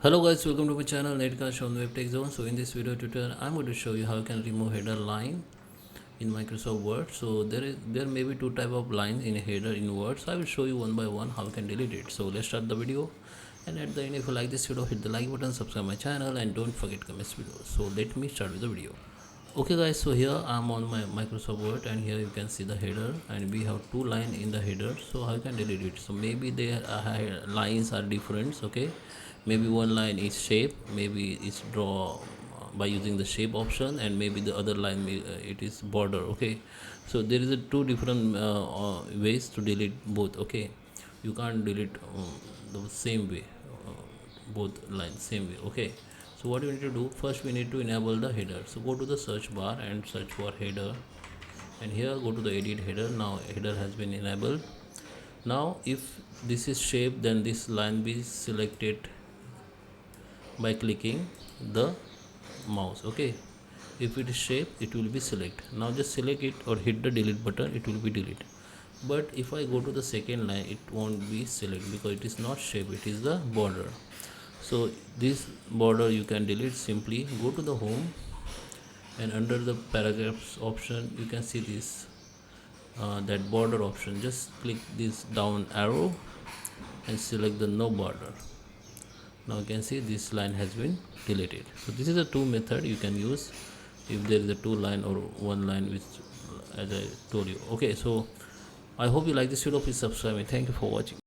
Hello guys, welcome to my channel Netcast on Web Tech Zone. So in this video tutorial, I'm going to show you how you can remove header line in Microsoft Word. So there may be two type of lines in a header in Word. So I will show you one by one how you can delete it. So let's start the video. And at the end, if you like this video, hit the like button, subscribe my channel, and don't forget to comment video. So let me start with the video. Okay guys, so here I'm on my Microsoft Word, and here you can see the header, and we have two lines in the header. So how you can delete it? So maybe their lines are different. Okay, maybe one line is shape, maybe it's draw by using the shape option, and maybe the other line it is border. Okay, so there is a two different ways to delete both. Okay, you can't delete the same way, both lines same way. Okay, so what we need to do, first we need to enable the header. So go to the search bar and search for header, and here go to the edit header. Now header has been enabled. Now if this is shape, then this line be selected by clicking the mouse. Okay, if it is shape, it will be select. Now just select it or hit the delete button, it will be delete. But if I go to the second line, it won't be select because it is not shape, it is the border. So this border you can delete. Simply go to the home, and under the paragraphs option you can see this that border option. Just click this down arrow and select the no border. Now you can see this line has been deleted. So this is a two method you can use if there is a two line or one line, which as I told you. Okay, so I hope you like this video. Please subscribe me. Thank you for watching.